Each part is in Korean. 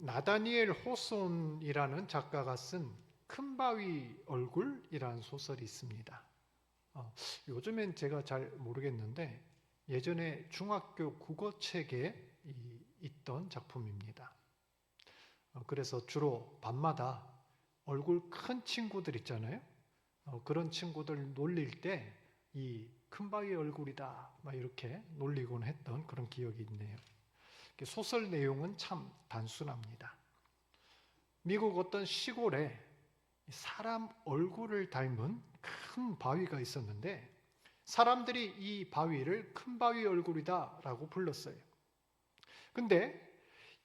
나다니엘 호손이라는 작가가 쓴 큰 바위 얼굴이라는 소설이 있습니다. 요즘엔 제가 잘 모르겠는데 예전에 중학교 국어책에 있던 작품입니다. 그래서 주로 밤마다 얼굴 큰 친구들 있잖아요. 그런 친구들 놀릴 때 이 큰 바위 얼굴이다 막 이렇게 놀리곤 했던 그런 기억이 있네요. 소설 내용은 참 단순합니다. 미국 어떤 시골에 사람 얼굴을 닮은 큰 바위가 있었는데 사람들이 이 바위를 큰 바위 얼굴이다 라고 불렀어요. 근데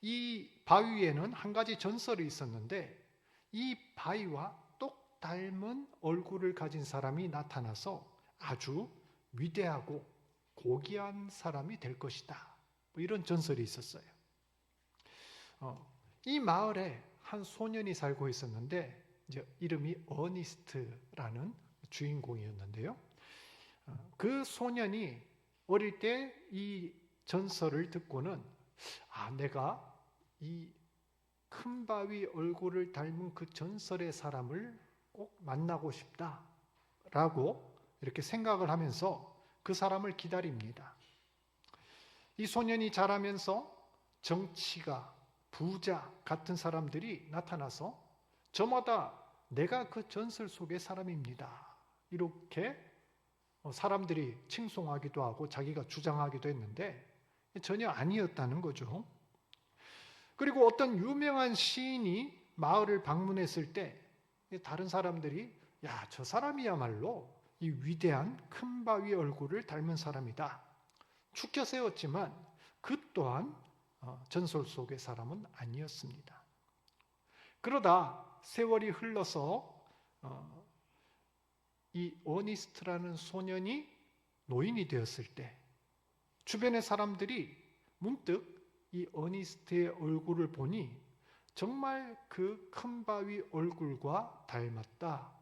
이 바위에는 한 가지 전설이 있었는데 이 바위와 똑 닮은 얼굴을 가진 사람이 나타나서 아주 위대하고 고귀한 사람이 될 것이다. 뭐 이런 전설이 있었어요. 이 마을에 한 소년이 살고 있었는데 이제 이름이 어니스트라는 주인공이었는데요. 그 소년이 어릴 때 이 전설을 듣고는 내가 이 큰 바위 얼굴을 닮은 그 전설의 사람을 꼭 만나고 싶다라고 이렇게 생각을 하면서 그 사람을 기다립니다. 이 소년이 자라면서 정치가 부자 같은 사람들이 나타나서 저마다 내가 그 전설 속의 사람입니다. 이렇게 사람들이 칭송하기도 하고 자기가 주장하기도 했는데 전혀 아니었다는 거죠. 그리고 어떤 유명한 시인이 마을을 방문했을 때 다른 사람들이 저 사람이야말로 이 위대한 큰 바위 얼굴을 닮은 사람이다. 축켜 세웠지만 그 또한 전설 속의 사람은 아니었습니다. 그러다 세월이 흘러서 이 어니스트라는 소년이 노인이 되었을 때 주변의 사람들이 문득 이 어니스트의 얼굴을 보니 정말 그 큰 바위 얼굴과 닮았다.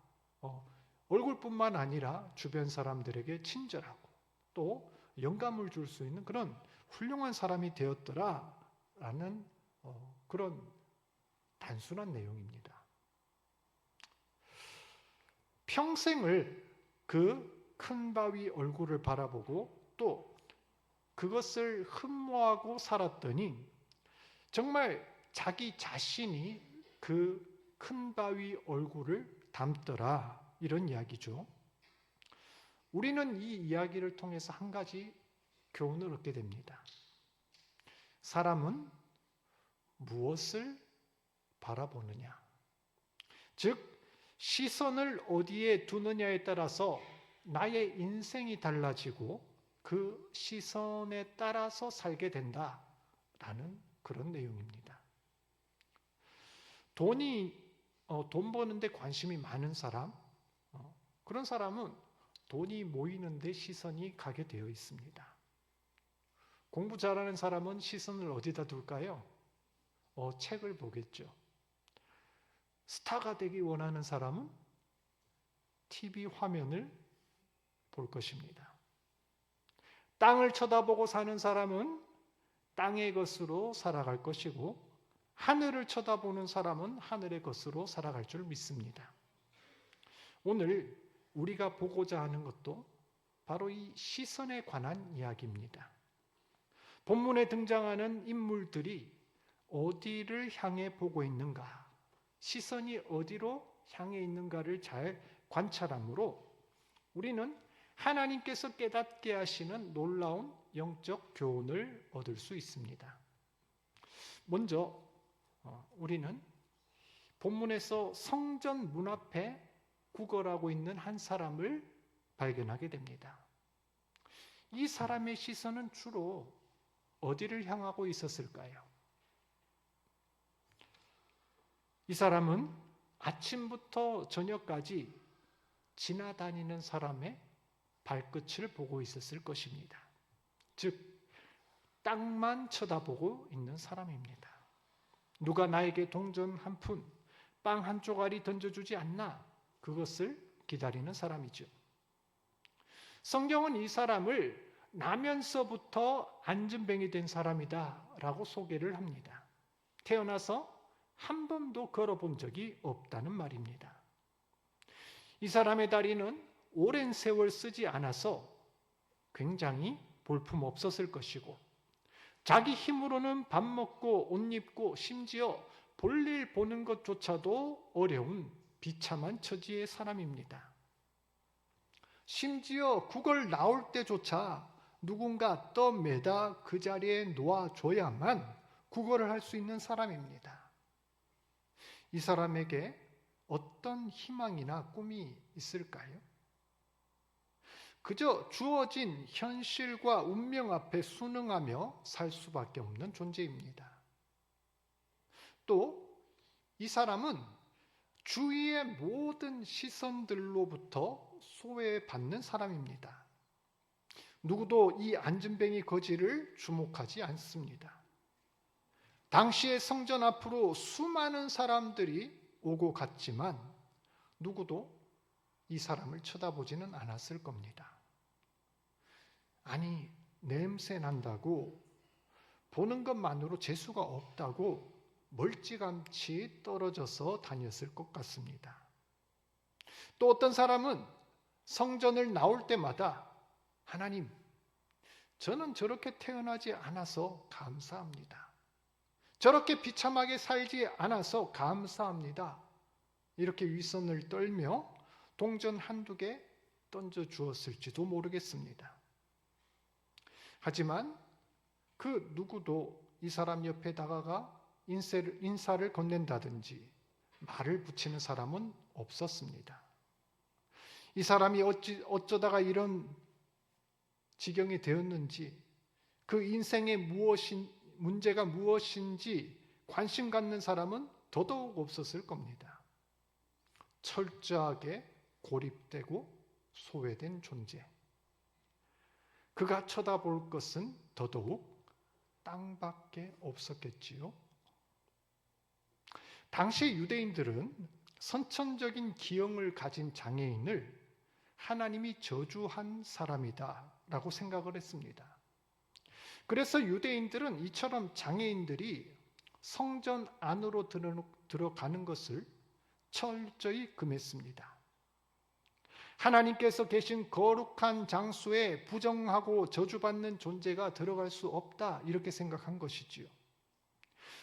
얼굴뿐만 아니라 주변 사람들에게 친절하고 또 영감을 줄 수 있는 그런 훌륭한 사람이 되었더라라는 그런 단순한 내용입니다. 평생을 그 큰 바위 얼굴을 바라보고 또 그것을 흠모하고 살았더니 정말 자기 자신이 그 큰 바위 얼굴을 닮더라 이런 이야기죠. 우리는 이 이야기를 통해서 한 가지 교훈을 얻게 됩니다. 사람은 무엇을 바라보느냐, 즉 시선을 어디에 두느냐에 따라서 나의 인생이 달라지고 그 시선에 따라서 살게 된다라는 그런 내용입니다. 돈 버는데 관심이 많은 사람, 그런 사람은 돈이 모이는데 시선이 가게 되어 있습니다. 공부 잘하는 사람은 시선을 어디다 둘까요? 책을 보겠죠. 스타가 되기 원하는 사람은 TV 화면을 볼 것입니다. 땅을 쳐다보고 사는 사람은 땅의 것으로 살아갈 것이고 하늘을 쳐다보는 사람은 하늘의 것으로 살아갈 줄 믿습니다. 오늘 우리가 보고자 하는 것도 바로 이 시선에 관한 이야기입니다. 본문에 등장하는 인물들이 어디를 향해 보고 있는가, 시선이 어디로 향해 있는가를 잘 관찰하므로 우리는 하나님께서 깨닫게 하시는 놀라운 영적 교훈을 얻을 수 있습니다. 먼저 우리는 본문에서 성전 문 앞에 구걸하고 있는 한 사람을 발견하게 됩니다. 이 사람의 시선은 주로 어디를 향하고 있었을까요? 이 사람은 아침부터 저녁까지 지나다니는 사람의 발끝을 보고 있었을 것입니다. 즉 땅만 쳐다보고 있는 사람입니다. 누가 나에게 동전 한 푼, 빵 한 조각이 던져주지 않나 그것을 기다리는 사람이죠. 성경은 이 사람을 나면서부터 안진뱅이 된 사람이다 라고 소개를 합니다. 태어나서 한 번도 걸어본 적이 없다는 말입니다. 이 사람의 다리는 오랜 세월 쓰지 않아서 굉장히 볼품없었을 것이고, 자기 힘으로는 밥 먹고 옷 입고 심지어 볼일 보는 것조차도 어려운 비참한 처지의 사람입니다. 심지어 구걸 나올 때조차 누군가 떠매다 그 자리에 놓아줘야만 구걸을 할 수 있는 사람입니다. 이 사람에게 어떤 희망이나 꿈이 있을까요? 그저 주어진 현실과 운명 앞에 순응하며 살 수밖에 없는 존재입니다. 또 이 사람은 주위의 모든 시선들로부터 소외받는 사람입니다. 누구도 이 안진뱅이 거지를 주목하지 않습니다. 당시의 성전 앞으로 수많은 사람들이 오고 갔지만 누구도 이 사람을 쳐다보지는 않았을 겁니다. 아니, 냄새 난다고, 보는 것만으로 재수가 없다고 멀찌감치 떨어져서 다녔을 것 같습니다. 또 어떤 사람은 성전을 나올 때마다 하나님, 저는 저렇게 태어나지 않아서 감사합니다. 저렇게 비참하게 살지 않아서 감사합니다. 이렇게 윗선을 떨며 동전 한두 개 던져 주었을지도 모르겠습니다. 하지만 그 누구도 이 사람 옆에 다가가 인사를 건넨다든지 말을 붙이는 사람은 없었습니다. 이 사람이 어쩌다가 이런 지경이 되었는지, 그 인생의 문제가 무엇인지 관심 갖는 사람은 더더욱 없었을 겁니다. 철저하게 고립되고 소외된 존재. 그가 쳐다볼 것은 더더욱 땅밖에 없었겠지요. 당시 유대인들은 선천적인 기형을 가진 장애인을 하나님이 저주한 사람이다 라고 생각을 했습니다. 그래서 유대인들은 이처럼 장애인들이 성전 안으로 들어가는 것을 철저히 금했습니다. 하나님께서 계신 거룩한 장소에 부정하고 저주받는 존재가 들어갈 수 없다, 이렇게 생각한 것이지요.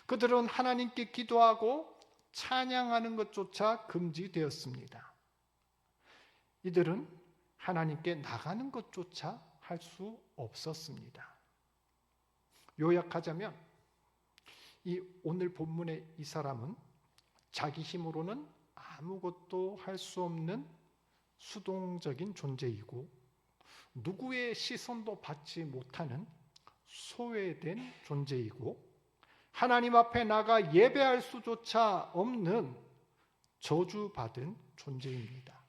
그들은 하나님께 기도하고 찬양하는 것조차 금지되었습니다. 이들은 하나님께 나가는 것조차 할 수 없었습니다. 요약하자면 이 오늘 본문의 이 사람은 자기 힘으로는 아무것도 할 수 없는 수동적인 존재이고, 누구의 시선도 받지 못하는 소외된 존재이고, 하나님 앞에 나가 예배할 수조차 없는 저주받은 존재입니다.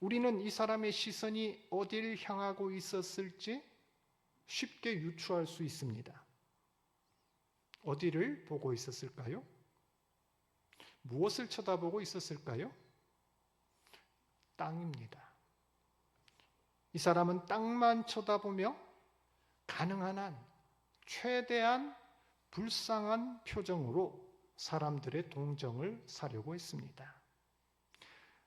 우리는 이 사람의 시선이 어디를 향하고 있었을지 쉽게 유추할 수 있습니다. 어디를 보고 있었을까요? 무엇을 쳐다보고 있었을까요? 땅입니다. 이 사람은 땅만 쳐다보며 가능한 한 최대한 불쌍한 표정으로 사람들의 동정을 사려고 했습니다.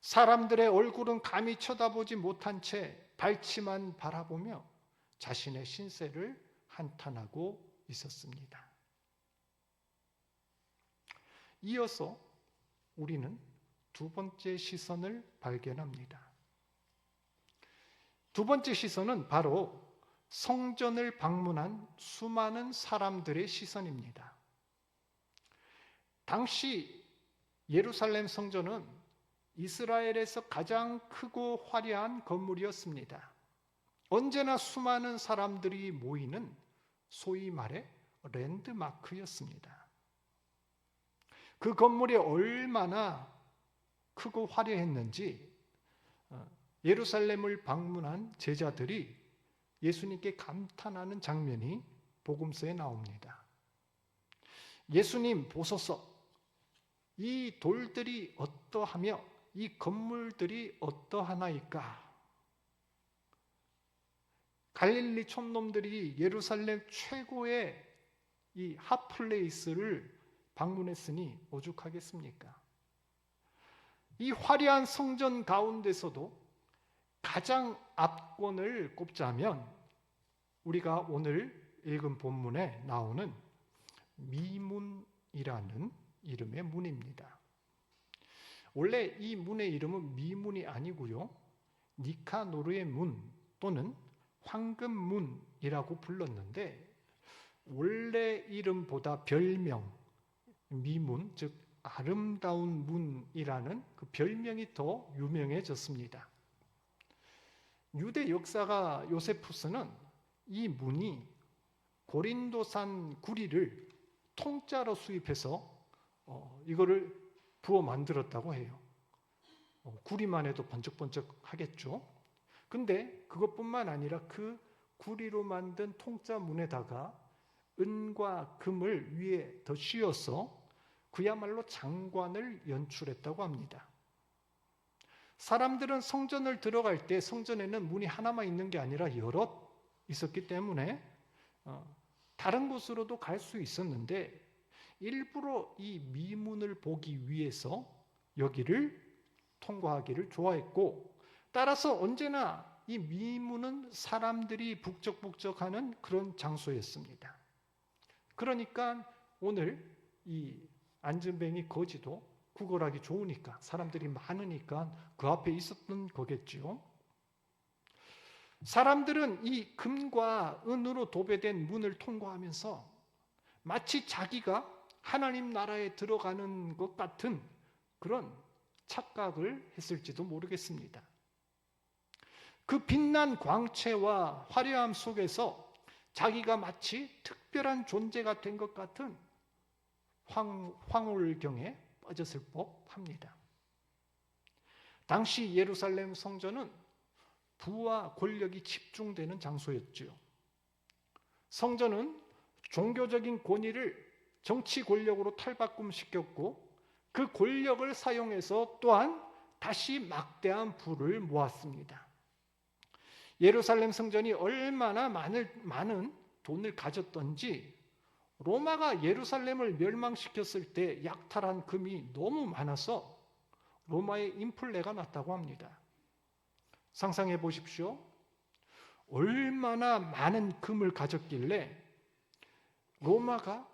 사람들의 얼굴은 감히 쳐다보지 못한 채 발치만 바라보며 자신의 신세를 한탄하고 있었습니다. 이어서 우리는 두 번째 시선을 발견합니다. 두 번째 시선은 바로 성전을 방문한 수많은 사람들의 시선입니다. 당시 예루살렘 성전은 이스라엘에서 가장 크고 화려한 건물이었습니다. 언제나 수많은 사람들이 모이는 소위 말해 랜드마크였습니다. 그 건물이 얼마나 크고 화려했는지 예루살렘을 방문한 제자들이 예수님께 감탄하는 장면이 복음서에 나옵니다. 예수님 보소서, 이 돌들이 어떠하며 이 건물들이 어떠하나이까? 갈릴리 촌놈들이 예루살렘 최고의 이 핫플레이스를 방문했으니 오죽하겠습니까? 이 화려한 성전 가운데서도 가장 압권을 꼽자면 우리가 오늘 읽은 본문에 나오는 미문이라는 이름의 문입니다. 원래 이 문의 이름은 미문이 아니고요, 니카노르의 문 또는 황금문이라고 불렀는데, 원래 이름보다 별명, 미문, 즉 아름다운 문이라는 그 별명이 더 유명해졌습니다. 유대 역사가 요세푸스는 이 문이 고린도산 구리를 통짜로 수입해서 이거를 부어 만들었다고 해요. 구리만 해도 번쩍번쩍 하겠죠. 근데 그것뿐만 아니라 그 구리로 만든 통짜 문에다가 은과 금을 위에 더 씌워서 그야말로 장관을 연출했다고 합니다. 사람들은 성전을 들어갈 때 성전에는 문이 하나만 있는 게 아니라 여럿 있었기 때문에 다른 곳으로도 갈 수 있었는데, 일부러 이 미문을 보기 위해서 여기를 통과하기를 좋아했고, 따라서 언제나 이 미문은 사람들이 북적북적하는 그런 장소였습니다. 그러니까 오늘 이 안전뱅이 거지도 구걸하기 좋으니까, 사람들이 많으니까 그 앞에 있었던 거겠죠. 사람들은 이 금과 은으로 도배된 문을 통과하면서 마치 자기가 하나님 나라에 들어가는 것 같은 그런 착각을 했을지도 모르겠습니다. 그 빛난 광채와 화려함 속에서 자기가 마치 특별한 존재가 된 것 같은 황홀경에 빠졌을 법합니다. 당시 예루살렘 성전은 부와 권력이 집중되는 장소였죠. 성전은 종교적인 권위를 정치 권력으로 탈바꿈시켰고, 그 권력을 사용해서 또한 다시 막대한 부를 모았습니다. 예루살렘 성전이 얼마나 많은 돈을 가졌던지 로마가 예루살렘을 멸망시켰을 때 약탈한 금이 너무 많아서 로마의 인플레가 났다고 합니다. 상상해 보십시오. 얼마나 많은 금을 가졌길래 로마가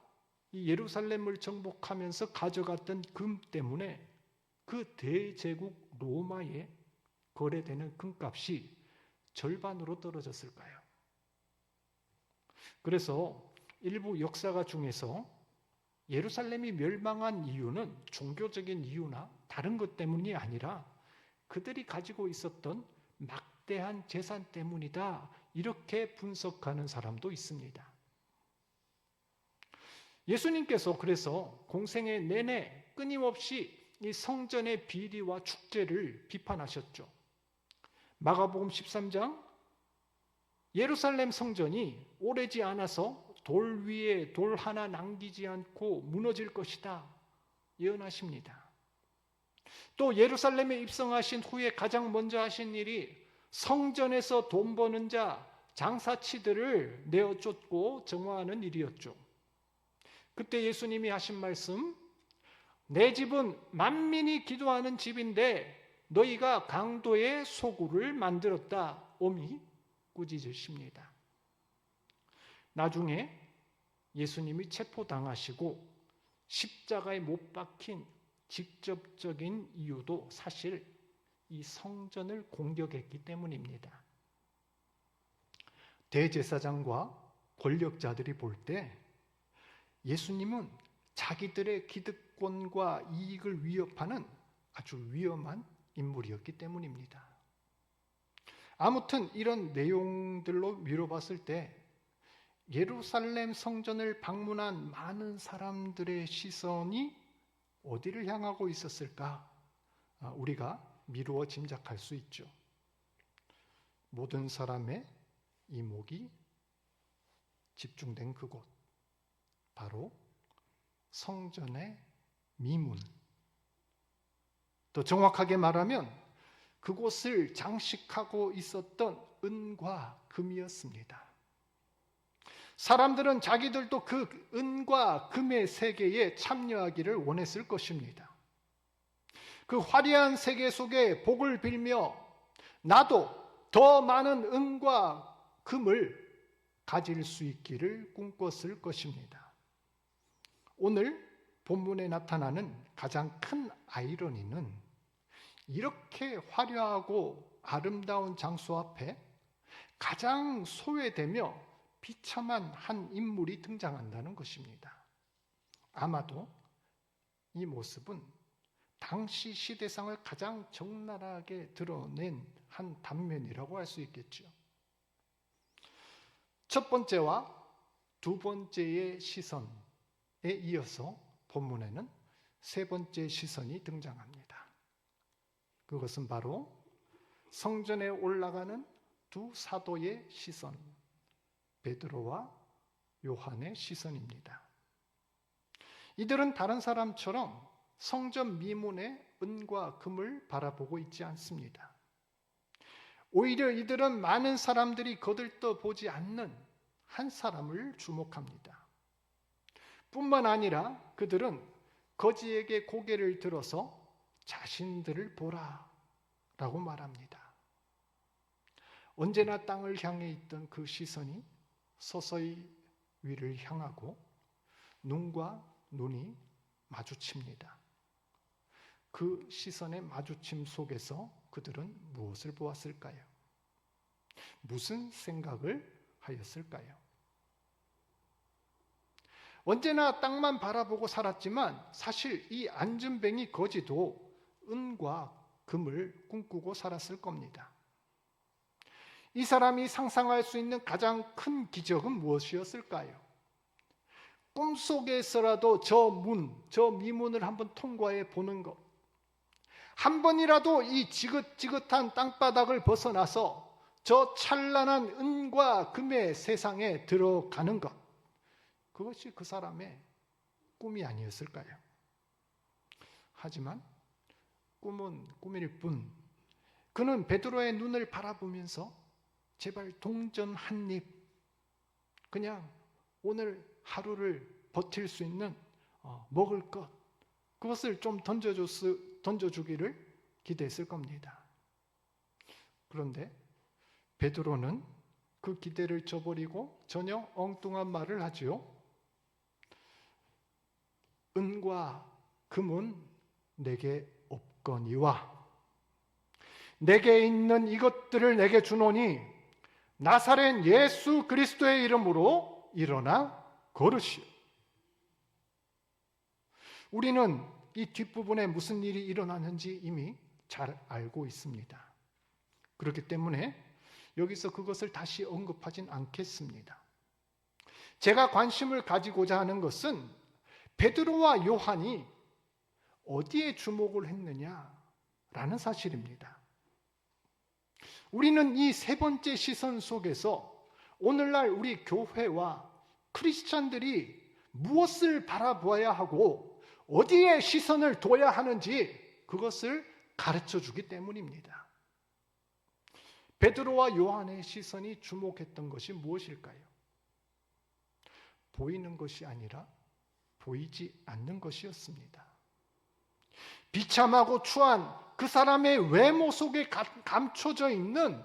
이 예루살렘을 정복하면서 가져갔던 금 때문에 그 대제국 로마에 거래되는 금값이 절반으로 떨어졌을까요? 그래서 일부 역사가 중에서 예루살렘이 멸망한 이유는 종교적인 이유나 다른 것 때문이 아니라 그들이 가지고 있었던 막대한 재산 때문이다, 이렇게 분석하는 사람도 있습니다. 예수님께서 그래서 공생애 내내 끊임없이 이 성전의 비리와 축제를 비판하셨죠. 마가복음 13장, 예루살렘 성전이 오래지 않아서 돌 위에 돌 하나 남기지 않고 무너질 것이다 예언하십니다. 또 예루살렘에 입성하신 후에 가장 먼저 하신 일이 성전에서 돈 버는 자, 장사치들을 내어 쫓고 정화하는 일이었죠. 그때 예수님이 하신 말씀, 내 집은 만민이 기도하는 집인데 너희가 강도의 소굴을 만들었다, 엄히 꾸짖으십니다. 나중에 예수님이 체포당하시고 십자가에 못 박힌 직접적인 이유도 사실 이 성전을 공격했기 때문입니다. 대제사장과 권력자들이 볼 때 예수님은 자기들의 기득권과 이익을 위협하는 아주 위험한 인물이었기 때문입니다. 아무튼 이런 내용들로 미뤄봤을 때 예루살렘 성전을 방문한 많은 사람들의 시선이 어디를 향하고 있었을까? 우리가 미루어 짐작할 수 있죠. 모든 사람의 이목이 집중된 그곳, 바로 성전의 미문. 더 정확하게 말하면 그곳을 장식하고 있었던 은과 금이었습니다. 사람들은 자기들도 그 은과 금의 세계에 참여하기를 원했을 것입니다. 그 화려한 세계 속에 복을 빌며 나도 더 많은 은과 금을 가질 수 있기를 꿈꿨을 것입니다. 오늘 본문에 나타나는 가장 큰 아이러니는 이렇게 화려하고 아름다운 장소 앞에 가장 소외되며 비참한 한 인물이 등장한다는 것입니다. 아마도 이 모습은 당시 시대상을 가장 적나라하게 드러낸 한 단면이라고 할 수 있겠죠. 첫 번째와 두 번째의 시선에 이어서 본문에는 세 번째 시선이 등장합니다. 그것은 바로 성전에 올라가는 두 사도의 시선, 베드로와 요한의 시선입니다. 이들은 다른 사람처럼 성전 미문의 은과 금을 바라보고 있지 않습니다. 오히려 이들은 많은 사람들이 거들떠 보지 않는 한 사람을 주목합니다. 뿐만 아니라 그들은 거지에게 고개를 들어서 자신들을 보라 라고 말합니다. 언제나 땅을 향해 있던 그 시선이 서서히 위를 향하고 눈과 눈이 마주칩니다. 그 시선의 마주침 속에서 그들은 무엇을 보았을까요? 무슨 생각을 하였을까요? 언제나 땅만 바라보고 살았지만 사실 이 안전뱅이 거지도 은과 금을 꿈꾸고 살았을 겁니다. 이 사람이 상상할 수 있는 가장 큰 기적은 무엇이었을까요? 꿈속에서라도 저 미문을 한번 통과해 보는 것. 한 번이라도 이 지긋지긋한 땅바닥을 벗어나서 저 찬란한 은과 금의 세상에 들어가는 것. 그것이 그 사람의 꿈이 아니었을까요? 하지만 꿈은 꿈일 뿐 그는 베드로의 눈을 바라보면서 제발 동전 한 입, 그냥 오늘 하루를 버틸 수 있는 먹을 것, 그것을 좀 던져주기를 기대했을 겁니다. 그런데 베드로는 그 기대를 저버리고 전혀 엉뚱한 말을 하지요. 은과 금은 내게 없거니와 내게 있는 이것들을 내게 주노니 나사렛 예수 그리스도의 이름으로 일어나 걸으시오. 우리는 이 뒷부분에 무슨 일이 일어나는지 이미 잘 알고 있습니다. 그렇기 때문에 여기서 그것을 다시 언급하진 않겠습니다. 제가 관심을 가지고자 하는 것은 베드로와 요한이 어디에 주목을 했느냐라는 사실입니다. 우리는 이 세 번째 시선 속에서 오늘날 우리 교회와 크리스찬들이 무엇을 바라보아야 하고 어디에 시선을 둬야 하는지 그것을 가르쳐 주기 때문입니다. 베드로와 요한의 시선이 주목했던 것이 무엇일까요? 보이는 것이 아니라 보이지 않는 것이었습니다. 비참하고 추한 그 사람의 외모 속에 감춰져 있는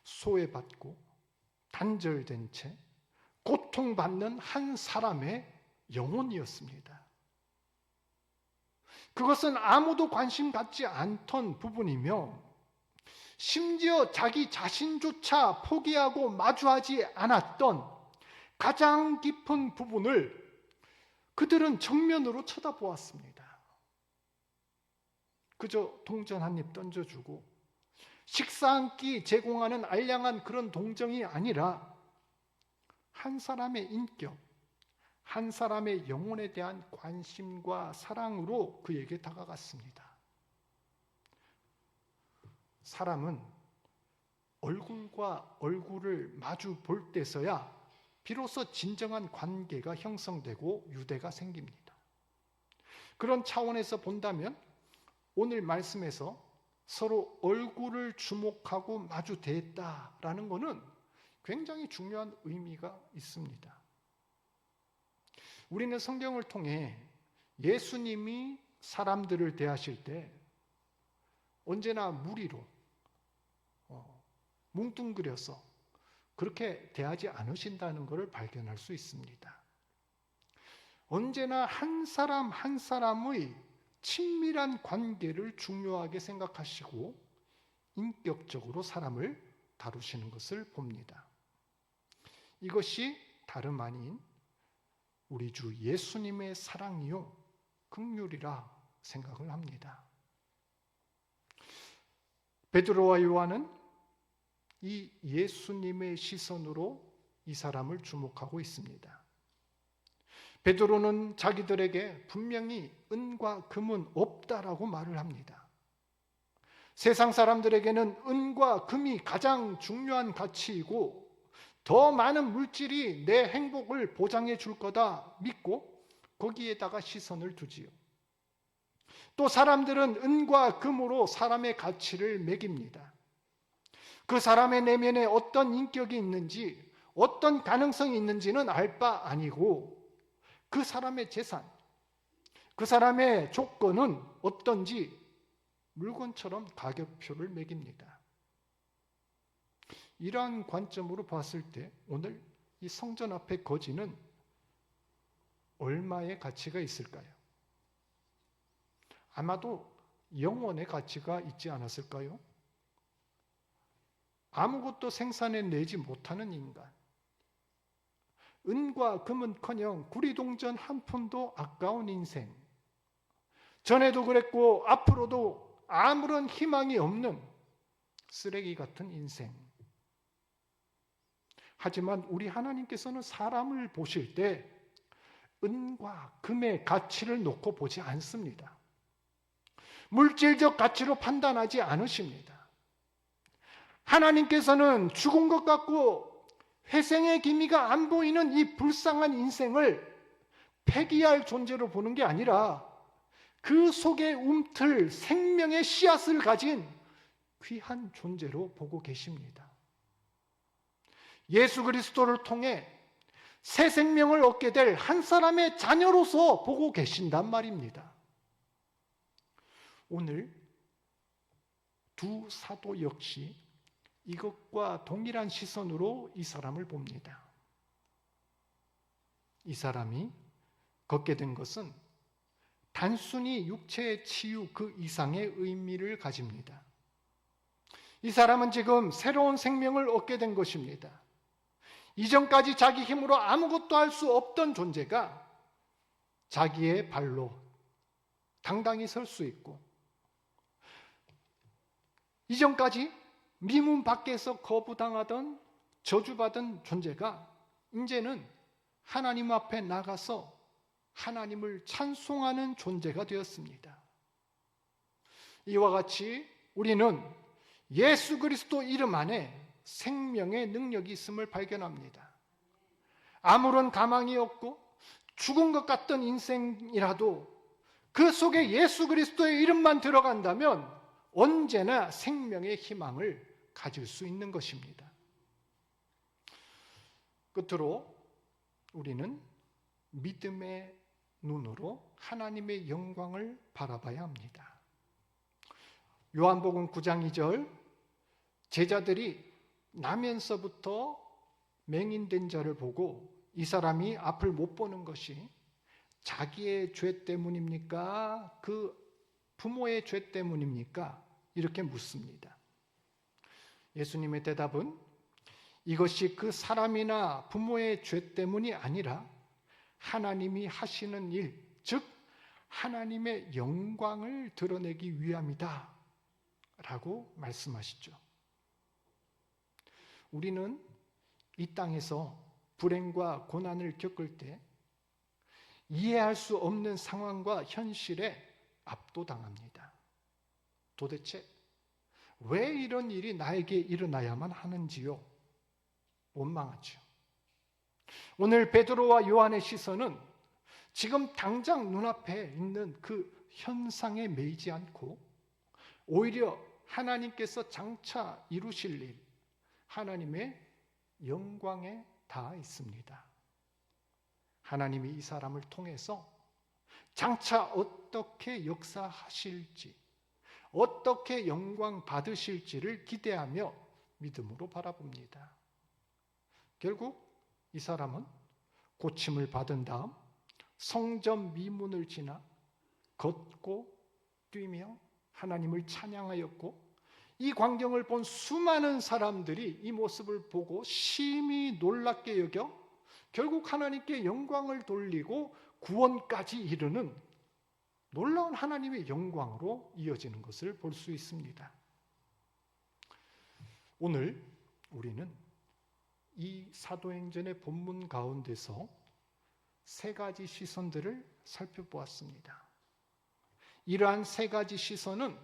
소외받고 단절된 채 고통받는 한 사람의 영혼이었습니다. 그것은 아무도 관심 갖지 않던 부분이며 심지어 자기 자신조차 포기하고 마주하지 않았던 가장 깊은 부분을 그들은 정면으로 쳐다보았습니다. 그저 동전 한 입 던져주고 식사 한 끼 제공하는 알량한 그런 동정이 아니라 한 사람의 인격, 한 사람의 영혼에 대한 관심과 사랑으로 그에게 다가갔습니다. 사람은 얼굴과 얼굴을 마주 볼 때서야 비로소 진정한 관계가 형성되고 유대가 생깁니다. 그런 차원에서 본다면 오늘 말씀에서 서로 얼굴을 주목하고 마주 대했다라는 것은 굉장히 중요한 의미가 있습니다. 우리는 성경을 통해 예수님이 사람들을 대하실 때 언제나 무리로 뭉뚱그려서 그렇게 대하지 않으신다는 것을 발견할 수 있습니다. 언제나 한 사람 한 사람의 친밀한 관계를 중요하게 생각하시고 인격적으로 사람을 다루시는 것을 봅니다. 이것이 다름 아닌 우리 주 예수님의 사랑이요 긍휼이라 생각을 합니다. 베드로와 요한은 이 예수님의 시선으로 이 사람을 주목하고 있습니다. 베드로는 자기들에게 분명히 은과 금은 없다라고 말을 합니다. 세상 사람들에게는 은과 금이 가장 중요한 가치이고 더 많은 물질이 내 행복을 보장해 줄 거다 믿고 거기에다가 시선을 두지요. 또 사람들은 은과 금으로 사람의 가치를 매깁니다. 그 사람의 내면에 어떤 인격이 있는지, 어떤 가능성이 있는지는 알 바 아니고 그 사람의 재산, 그 사람의 조건은 어떤지 물건처럼 가격표를 매깁니다. 이러한 관점으로 봤을 때 오늘 이 성전 앞의 거지는 얼마의 가치가 있을까요? 아마도 영원의 가치가 있지 않았을까요? 아무것도 생산해내지 못하는 인간, 은과 금은커녕 구리동전 한 푼도 아까운 인생, 전에도 그랬고 앞으로도 아무런 희망이 없는 쓰레기 같은 인생. 하지만 우리 하나님께서는 사람을 보실 때 은과 금의 가치를 놓고 보지 않습니다. 물질적 가치로 판단하지 않으십니다. 하나님께서는 죽은 것 같고 회생의 기미가 안 보이는 이 불쌍한 인생을 폐기할 존재로 보는 게 아니라 그 속에 움틀 생명의 씨앗을 가진 귀한 존재로 보고 계십니다. 예수 그리스도를 통해 새 생명을 얻게 될 한 사람의 자녀로서 보고 계신단 말입니다. 오늘 두 사도 역시 이것과 동일한 시선으로 이 사람을 봅니다. 이 사람이 걷게 된 것은 단순히 육체의 치유 그 이상의 의미를 가집니다. 이 사람은 지금 새로운 생명을 얻게 된 것입니다. 이전까지 자기 힘으로 아무것도 할 수 없던 존재가 자기의 발로 당당히 설 수 있고, 이전까지 미문 밖에서 거부당하던 저주받은 존재가 이제는 하나님 앞에 나가서 하나님을 찬송하는 존재가 되었습니다. 이와 같이 우리는 예수 그리스도 이름 안에 생명의 능력이 있음을 발견합니다. 아무런 가망이 없고 죽은 것 같던 인생이라도 그 속에 예수 그리스도의 이름만 들어간다면 언제나 생명의 희망을 가질 수 있는 것입니다. 끝으로 우리는 믿음의 눈으로 하나님의 영광을 바라봐야 합니다. 요한복음 9장 2절, 제자들이 나면서부터 맹인된 자를 보고 이 사람이 앞을 못 보는 것이 자기의 죄 때문입니까? 그 부모의 죄 때문입니까? 이렇게 묻습니다. 예수님의 대답은 이것이 그 사람이나 부모의 죄 때문이 아니라 하나님이 하시는 일, 즉 하나님의 영광을 드러내기 위함이다 라고 말씀하시죠. 우리는 이 땅에서 불행과 고난을 겪을 때 이해할 수 없는 상황과 현실에 압도당합니다. 도대체 왜 이런 일이 나에게 일어나야만 하는지요? 원망하죠. 오늘 베드로와 요한의 시선은 지금 당장 눈앞에 있는 그 현상에 매이지 않고 오히려 하나님께서 장차 이루실 일, 하나님의 영광에 닿아 있습니다. 하나님이 이 사람을 통해서 장차 어떻게 역사하실지, 어떻게 영광 받으실지를 기대하며 믿음으로 바라봅니다. 결국 이 사람은 고침을 받은 다음 성전 미문을 지나 걷고 뛰며 하나님을 찬양하였고, 이 광경을 본 수많은 사람들이 이 모습을 보고 심히 놀랍게 여겨 결국 하나님께 영광을 돌리고 구원까지 이르는 놀라운 하나님의 영광으로 이어지는 것을 볼 수 있습니다. 오늘 우리는 이 사도행전의 본문 가운데서 세 가지 시선들을 살펴보았습니다. 이러한 세 가지 시선은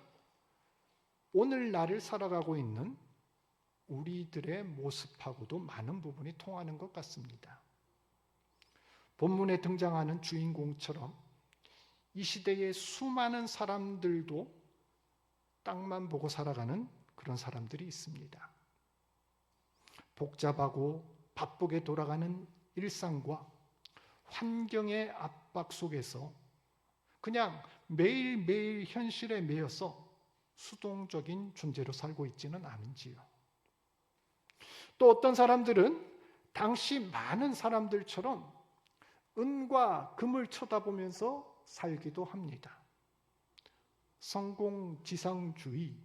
오늘날을 살아가고 있는 우리들의 모습하고도 많은 부분이 통하는 것 같습니다. 본문에 등장하는 주인공처럼 이 시대의 수많은 사람들도 땅만 보고 살아가는 그런 사람들이 있습니다. 복잡하고 바쁘게 돌아가는 일상과 환경의 압박 속에서 그냥 매일매일 현실에 매여서 수동적인 존재로 살고 있지는 않은지요. 또 어떤 사람들은 당시 많은 사람들처럼 은과 금을 쳐다보면서 살기도 합니다. 성공지상주의,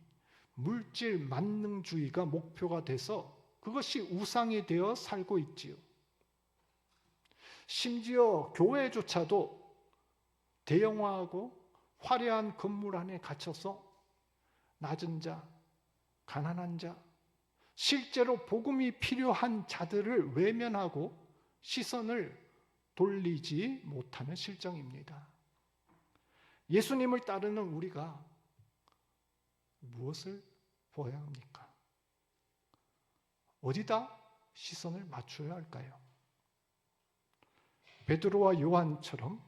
물질 만능주의가 목표가 돼서 그것이 우상이 되어 살고 있지요. 심지어 교회조차도 대형화하고 화려한 건물 안에 갇혀서 낮은 자, 가난한 자, 실제로 복음이 필요한 자들을 외면하고 시선을 돌리지 못하는 실정입니다. 예수님을 따르는 우리가 무엇을 보아야 합니까? 어디다 시선을 맞춰야 할까요? 베드로와 요한처럼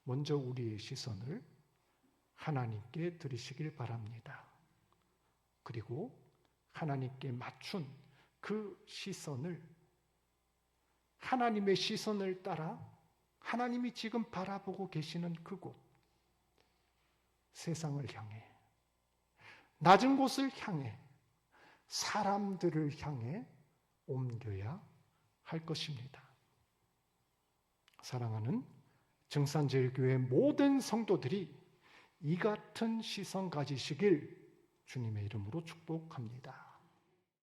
먼저 우리의 시선을 하나님께 드리시길 바랍니다. 그리고 하나님께 맞춘 그 시선을, 하나님의 시선을 따라 하나님이 지금 바라보고 계시는 그곳, 세상을 향해, 낮은 곳을 향해, 사람들을 향해 옮겨야 할 것입니다. 사랑하는 증산제일교회 모든 성도들이 이 같은 시선 가지시길 주님의 이름으로 축복합니다.